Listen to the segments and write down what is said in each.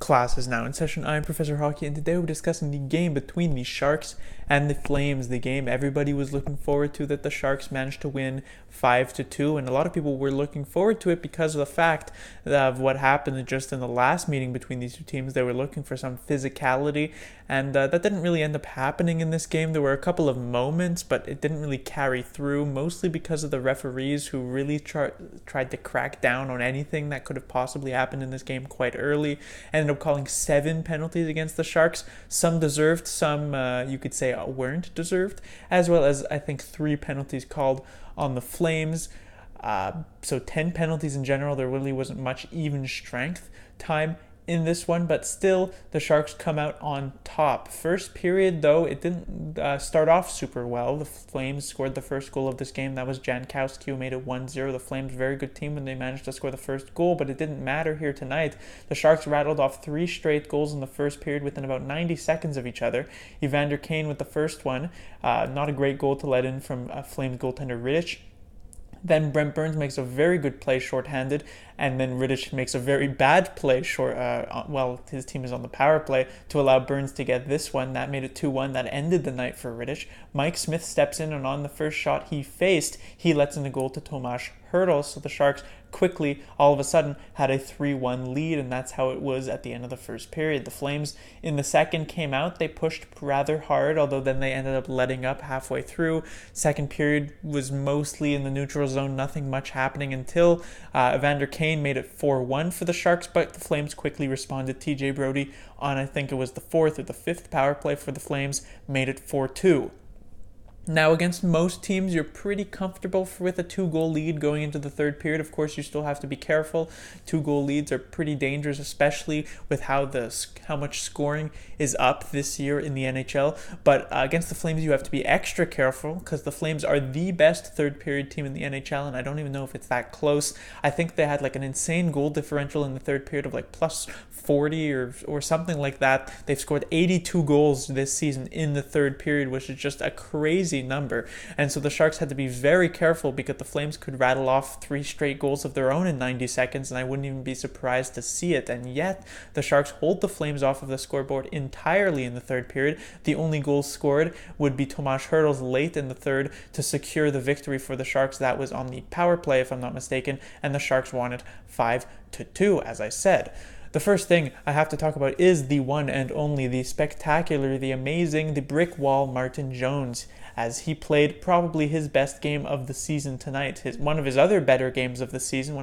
Class is now in session. I'm Professor Hockey, and today we're discussing the game between the Sharks and the Flames. The game everybody was looking forward to, that the Sharks managed to win 5-2, and a lot of people were looking forward to it because of the fact of what happened just in the last meeting between these two teams. They were looking for some physicality, and that didn't really end up happening in this game. There were a couple of moments, but it didn't really carry through, mostly because of the referees who really tried to crack down on anything that could have possibly happened in this game quite early. Ended up calling 7 penalties against the Sharks. Some deserved, some you could say weren't deserved, as well as I think 3 penalties called on the Flames. So 10 penalties in general. There really wasn't much even strength time in this one, but still the Sharks come out on top. First period, though, it didn't start off super well. The Flames scored the first goal of this game. That was Jankowski, who made it 1-0. The Flames, very good team when they managed to score the first goal, but it didn't matter here tonight. The Sharks rattled off 3 straight goals in the first period within about 90 seconds of each other. Evander Kane with the first one. Not a great goal to let in from Flames goaltender Rittich. Then Brent Burns makes a very good play shorthanded, and then Rittich makes a very bad play his team is on the power play to allow Burns to get this one. That made it 2-1. That ended the night for Rittich. Mike Smith steps in, and on the first shot he faced, he lets in a goal to Tomas Hertl, so the Sharks quickly, all of a sudden, had a 3-1 lead, and that's how it was at the end of the first period. The Flames, in the second, came out. They pushed rather hard, although then they ended up letting up halfway through. Second period was mostly in the neutral zone, nothing much happening until Evander Kane made it 4-1 for the Sharks, but the Flames quickly responded. TJ Brodie, on I think it was the 4th or the 5th power play for the Flames, made it 4-2. Now, against most teams, you're pretty comfortable with a 2-goal lead going into the third period. Of course, you still have to be careful. 2-goal leads are pretty dangerous, especially with how much scoring is up this year in the NHL. But against the Flames, you have to be extra careful because the Flames are the best third period team in the NHL, and I don't even know if it's that close. I think they had like an insane goal differential in the third period of like plus 40 or something like that. They've scored 82 goals this season in the third period, which is just a crazy number. And so the Sharks had to be very careful because the Flames could rattle off 3 straight goals of their own in 90 seconds, and I wouldn't even be surprised to see it. And yet the Sharks hold the Flames off of the scoreboard entirely in the third period. The only goals scored would be Tomas Hertl's late in the third to secure the victory for the Sharks. That was on the power play, if I'm not mistaken, and the Sharks won it 5-2, as I said. The first thing I have to talk about is the one and only, the spectacular, the amazing, the brick wall Martin Jones, as he played probably his best game of the season tonight. One of his other best games of the season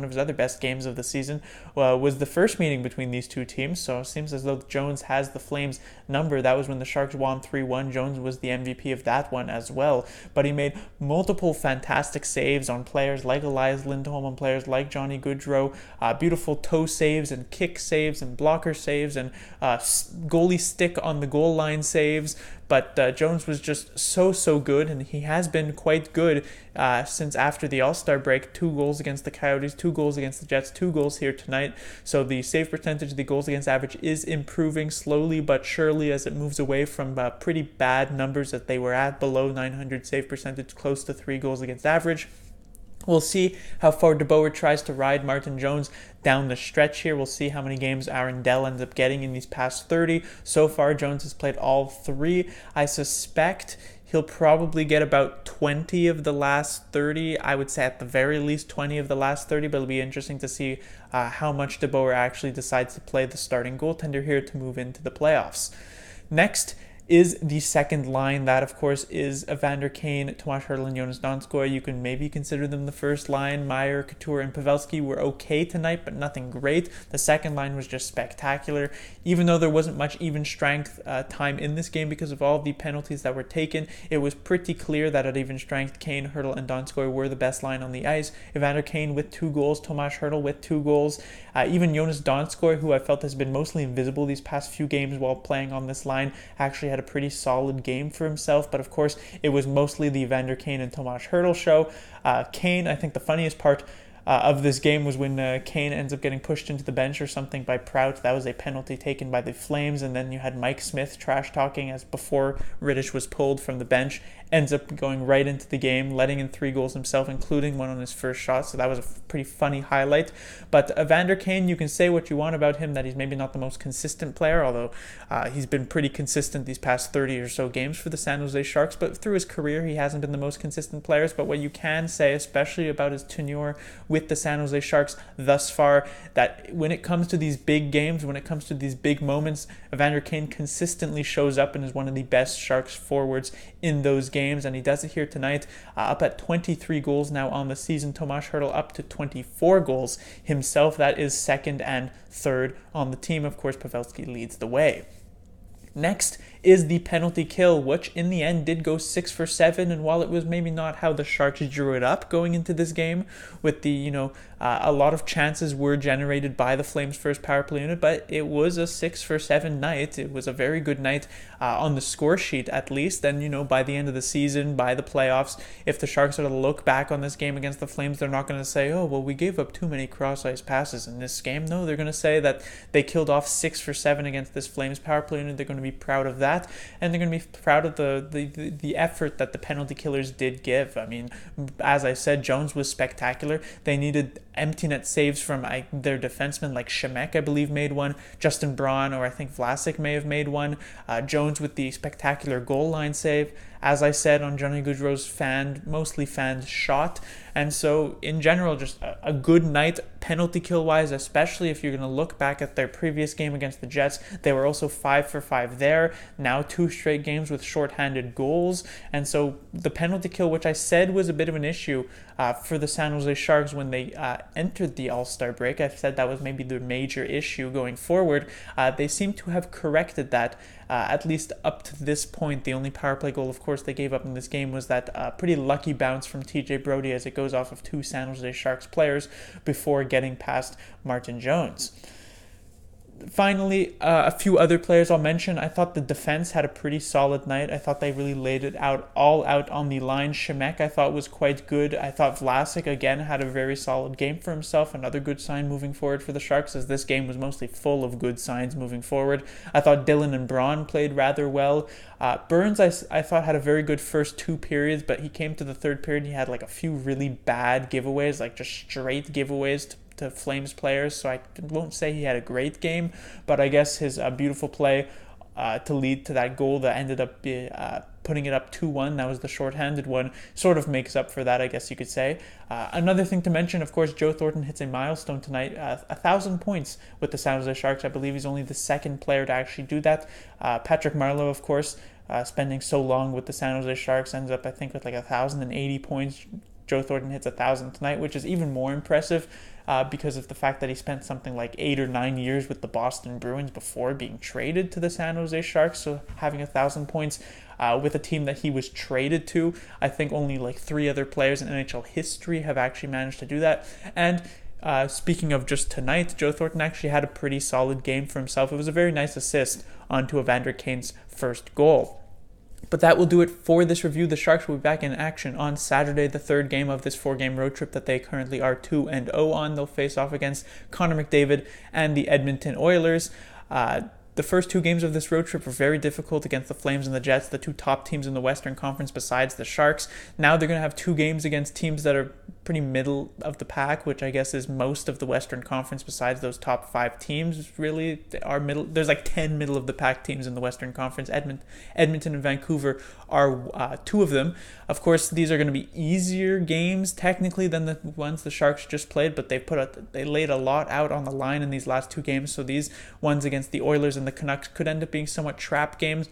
was the first meeting between these two teams, so it seems as though Jones has the Flames number. That was when the Sharks won 3-1. Jones was the MVP of that one as well, but he made multiple fantastic saves on players like Elias Lindholm, on players like Johnny Gaudreau, beautiful toe saves and kick saves and blocker saves and goalie stick on the goal line saves. But Jones was just so good, and he has been quite good since after the All-Star break. 2 goals against the Coyotes, 2 goals against the Jets, 2 goals here tonight. So the save percentage, the goals against average, is improving slowly but surely as it moves away from pretty bad numbers that they were at, below 900 save percentage, close to 3 goals against average. We'll see how far DeBoer tries to ride Martin Jones down the stretch here. We'll see how many games Aaron Dell ends up getting in these past 30. So far, Jones has played all 3. I suspect he'll probably get about 20 of the last 30. I would say at the very least 20 of the last 30, but it'll be interesting to see how much DeBoer actually decides to play the starting goaltender here to move into the playoffs. Next is the second line. That, of course, is Evander Kane, Tomas Hertl, and Jonas Donskoi. You can maybe consider them the first line. Meier, Couture, and Pavelski were okay tonight, but nothing great. The second line was just spectacular. Even though there wasn't much even strength time in this game because of all the penalties that were taken, it was pretty clear that at even strength, Kane, Hertl, and Donskoi were the best line on the ice. Evander Kane with 2 goals, Tomas Hertl with 2 goals. Even Jonas Donskoi, who I felt has been mostly invisible these past few games while playing on this line, actually had a pretty solid game for himself. But of course, it was mostly the Evander Kane and Tomas Hertl show. Kane, I think the funniest part of this game was when Kane ends up getting pushed into the bench or something by Prout. That was a penalty taken by the Flames, and then you had Mike Smith trash talking as before Rittich was pulled from the bench, ends up going right into the game, letting in 3 goals himself, including one on his first shot. So that was a pretty funny highlight. But Evander Kane, you can say what you want about him, that he's maybe not the most consistent player, although he's been pretty consistent these past 30 or so games for the San Jose Sharks. But through his career, he hasn't been the most consistent players. But what you can say, especially about his tenure with the San Jose Sharks thus far, that when it comes to these big games, when it comes to these big moments, Evander Kane consistently shows up and is one of the best Sharks forwards in those games, and he does it here tonight, up at 23 goals now on the season. Tomas Hertl up to 24 goals himself. That is second and third on the team. Of course, Pavelski leads the way. Next is the penalty kill, which in the end did go 6 for 7, and while it was maybe not how the Sharks drew it up going into this game, with the, a lot of chances were generated by the Flames' first power play unit, but it was a 6 for 7 night. It was a very good night on the score sheet, at least. And, by the end of the season, by the playoffs, if the Sharks are to look back on this game against the Flames, they're not going to say, oh, well, we gave up too many cross-ice passes in this game. No, they're going to say that they killed off 6 for 7 against this Flames power play unit. They're going to be proud of that, and they're going to be proud of the effort that the penalty killers did give. I mean, as I said, Jones was spectacular. They needed empty net saves from their defensemen, like Shemek, I believe, made one. Justin Braun, or I think Vlasic may have made one. Jones with the spectacular goal line save. As I said, on Johnny Gaudreau's mostly fanned shot. And so, in general, just a good night penalty kill-wise, especially if you're going to look back at their previous game against the Jets. They were also 5 for 5 there. Now 2 straight games with shorthanded goals. And so, the penalty kill, which I said was a bit of an issue for the San Jose Sharks when they entered the All-Star break. I said that was maybe the major issue going forward. They seem to have corrected that. At least up to this point. The only power play goal, of course, they gave up in this game was that pretty lucky bounce from TJ Brody as it goes off of 2 San Jose Sharks players before getting past Martin Jones. Finally, a few other players I'll mention. I thought the defense had a pretty solid night. I thought they really laid it all out on the line. Shemek, I thought, was quite good. I thought Vlasic, again, had a very solid game for himself. Another good sign moving forward for the Sharks, as this game was mostly full of good signs moving forward. I thought Dillon and Braun played rather well. Burns, I thought, had a very good first 2 periods, but he came to the third period, he had like a few really bad giveaways, like just straight giveaways to Flames players, so I won't say he had a great game, but I guess his beautiful play to lead to that goal that ended up putting it up 2-1, that was the shorthanded one, sort of makes up for that, I guess you could say. Another thing to mention, of course, Joe Thornton hits a milestone tonight, 1,000 points with the San Jose Sharks. I believe he's only the second player to actually do that. Patrick Marleau, of course, spending so long with the San Jose Sharks, ends up, I think, with like 1,080 points. Joe Thornton hits 1,000 tonight, which is even more impressive because of the fact that he spent something like 8 or 9 years with the Boston Bruins before being traded to the San Jose Sharks. So having 1,000 points with a team that he was traded to, I think only like 3 other players in NHL history have actually managed to do that. And speaking of just tonight, Joe Thornton actually had a pretty solid game for himself. It was a very nice assist onto Evander Kane's first goal. But that will do it for this review. The Sharks will be back in action on Saturday, the 3rd game of this 4-game road trip that they currently are 2-0 on. They'll face off against Connor McDavid and the Edmonton Oilers. The first 2 games of this road trip were very difficult against the Flames and the Jets, the 2 top teams in the Western Conference besides the Sharks. Now they're going to have 2 games against teams that are pretty middle of the pack, which I guess is most of the Western Conference besides those top 5 teams. Really, are middle. There's like 10 middle of the pack teams in the Western Conference. Edmonton and Vancouver are 2 of them. Of course, these are going to be easier games technically than the ones the Sharks just played, but they laid a lot out on the line in these last 2 games. So these ones against the Oilers and the Canucks could end up being somewhat trap games.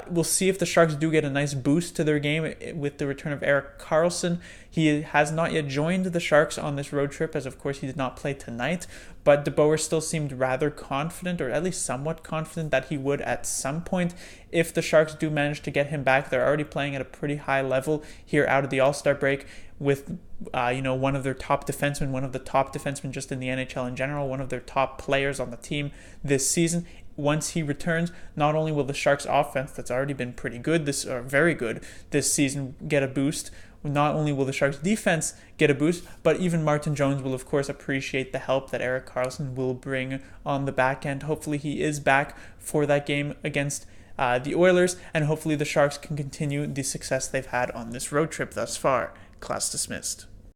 We'll see if the Sharks do get a nice boost to their game with the return of Erik Karlsson. He has not yet joined the Sharks on this road trip, as of course he did not play tonight, but DeBoer still seemed rather confident, or at least somewhat confident, that he would at some point if the Sharks do manage to get him back. They're already playing at a pretty high level here out of the All-Star break with one of their top defensemen, one of the top defensemen just in the NHL in general, one of their top players on the team this season. Once he returns, not only will the Sharks offense, that's already been pretty good, very good this season, get a boost not only will the Sharks defense get a boost, but even Martin Jones will of course appreciate the help that Erik Karlsson will bring on the back end. Hopefully he is back for that game against the Oilers, and hopefully the Sharks can continue the success they've had on this road trip thus far. Class dismissed.